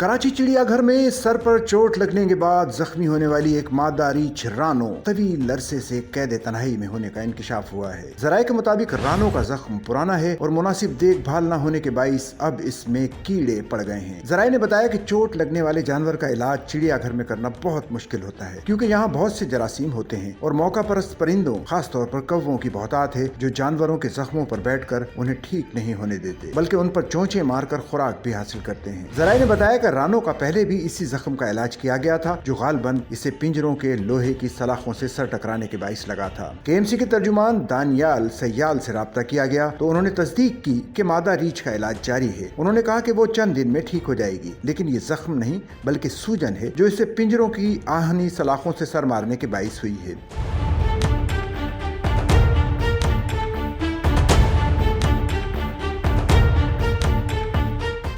कराची चिड़िया घर में सर पर चोट लगने के बाद जख्मी होने वाली एक मादा रीछ रानो तवील अरसे से कैद तन्हाई में होने का इंकशाफ हुआ है। जराये के मुताबिक रानो का जख्म पुराना है और मुनासिब देखभाल न होने के बाइस अब इसमें कीड़े पड़ गए हैं। जराये ने बताया कि चोट लगने वाले जानवर का इलाज चिड़िया घर में करना बहुत मुश्किल होता है, क्योंकि यहाँ बहुत से जरासीम होते हैं और मौका परस्त परिंदों खास तौर पर कौवों की बहुतात है, जो जानवरों के जख्मों पर बैठकर उन्हें ठीक नहीं होने देते, बल्कि उन पर चोंचे मारकर खुराक भी हासिल करते हैं। जराये ने बताया कि रानो का पहले भी इसी जख्म का इलाज किया गया था, जो गालबन इसे पिंजरों के लोहे की सलाखों से सर टकराने के बाइस लगा था। केएमसी के तर्जुमान दानियाल सयाल से राब्ता किया गया तो उन्होंने तस्दीक की कि मादा रीछ का इलाज जारी है। उन्होंने कहा कि वो चंद दिन में ठीक हो जाएगी, लेकिन ये जख्म नहीं बल्कि सूजन है, जो इसे पिंजरों की आहनी सलाखों से सर मारने के बाइस हुई है।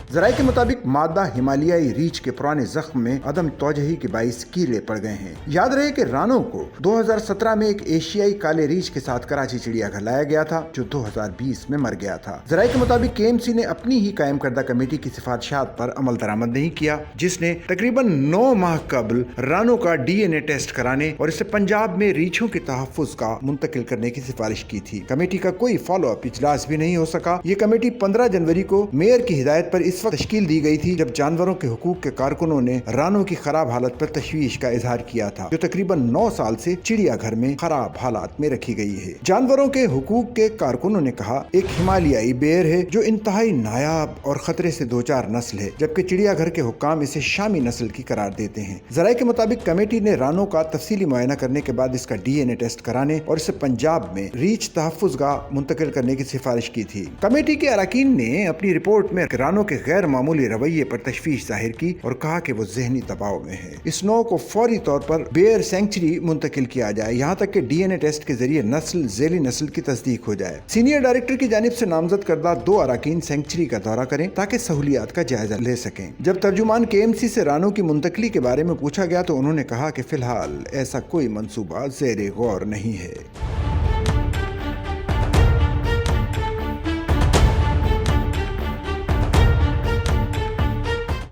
जराये के मुताबिक मादा हिमालयाई रीछ के पुराने जख्म में अदम तौजही के बाइस कीड़े पड़ गए हैं। याद रहे कि रानो को 2017 में एक एशियाई काले रीछ के साथ कराची चिड़ियाघर लाया गया था, जो 2020 में मर गया था। जराये के मुताबिक केएमसी ने अपनी ही कायम करदा कमेटी की सिफारिशात पर अमल दरामद नहीं किया, जिसने तकरीबन 9 माह कबल रानो का DNA टेस्ट कराने और इसे पंजाब में रीछों के तहफ्फुज का मुंतकिल करने की सिफारिश की थी। कमेटी का कोई फॉलो अप इजलास भी नहीं हो सका। ये कमेटी 15 जनवरी को मेयर की हिदायत पर इस तश्कील दी गई थी, जब जानवरों के हुकूक के कारकुनों ने रानो की खराब हालत पर तशवीश का इजहार किया था, जो तकरीबन 9 साल से चिड़ियाघर में खराब हालात में रखी गई है। जानवरों के हुकूक के कारकुनों ने कहा, एक हिमालयाई बेर है जो इंतहाई नायाब और खतरे से दो चार नस्ल है, जबकि चिड़ियाघर के हुक्काम इसे शामी नस्ल की करार देते हैं। जराये के मुताबिक कमेटी ने रानो का तफसीली मुआयना करने के बाद इसका DNA टेस्ट कराने और इसे पंजाब में रीछ तहफ्फुज़गाह मुंतकिल करने की सिफारिश की थी। कमेटी के अरकान ने अपनी रिपोर्ट में रानो के गैर मामूली रवैये पर तशवीश जाहिर की और कहा कि वो ज़हनी दबाव में है। इस नौ को फौरी तौर पर बेयर सेंचुरी मुंतकिल किया जाए, यहाँ तक कि DNA टेस्ट के जरिए नस्ल झेली नस्ल की तस्दीक हो जाए। सीनियर डायरेक्टर की जानिब से नामजद करदा 2 अरकान सेंचुरी का दौरा करें ताकि सहूलियात का जायजा ले सकें। जब तर्जुमान KMC से रानो की मुंतकली के बारे में पूछा गया तो उन्होंने कहा कि फिलहाल ऐसा कोई मंसूबा ज़ेरे गौर नहीं है।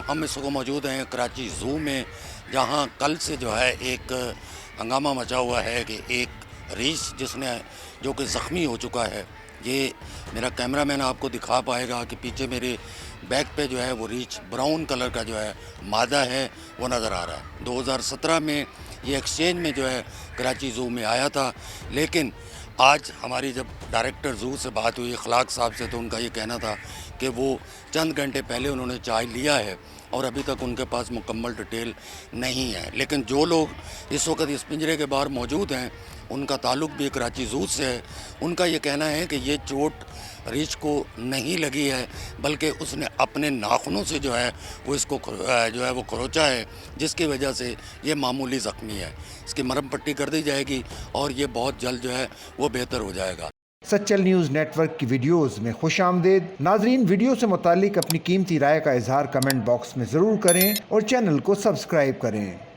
हम इस वक्त मौजूद हैं कराची ज़ू में, जहां कल से जो है एक हंगामा मचा हुआ है कि एक रीछ जो कि ज़ख्मी हो चुका है। ये मेरा कैमरामैन आपको दिखा पाएगा कि पीछे मेरे बैक पे जो है वो रीछ ब्राउन कलर का जो है मादा है, वो नज़र आ रहा है। 2017 में ये एक्सचेंज में जो है कराची ज़ू में आया था, लेकिन आज हमारी जब डायरेक्टर ज़ू से बात हुई इखलाक साहब से, तो उनका ये कहना था कि वो चंद घंटे पहले उन्होंने चाय लिया है और अभी तक उनके पास मुकम्मल डिटेल नहीं है। लेकिन जो लोग इस वक्त इस पिंजरे के बाहर मौजूद हैं, उनका ताल्लुक भी कराची ज़ू से है। उनका ये कहना है कि ये चोट रीछ को नहीं लगी है, बल्कि उसने अपने नाखूनों से जो है वो इसको जो है वो खरोचा है, जिसकी वजह से ये मामूली ज़ख्मी है। इसकी मरहम पट्टी कर दी जाएगी और ये बहुत जल्द जो है वो बेहतर हो जाएगा। सच्चल न्यूज़ नेटवर्क की वीडियोस में खुशामदीद। नाजरीन, वीडियो से मुतालिक अपनी कीमती राय का इजहार कमेंट बॉक्स में ज़रूर करें और चैनल को सब्सक्राइब करें।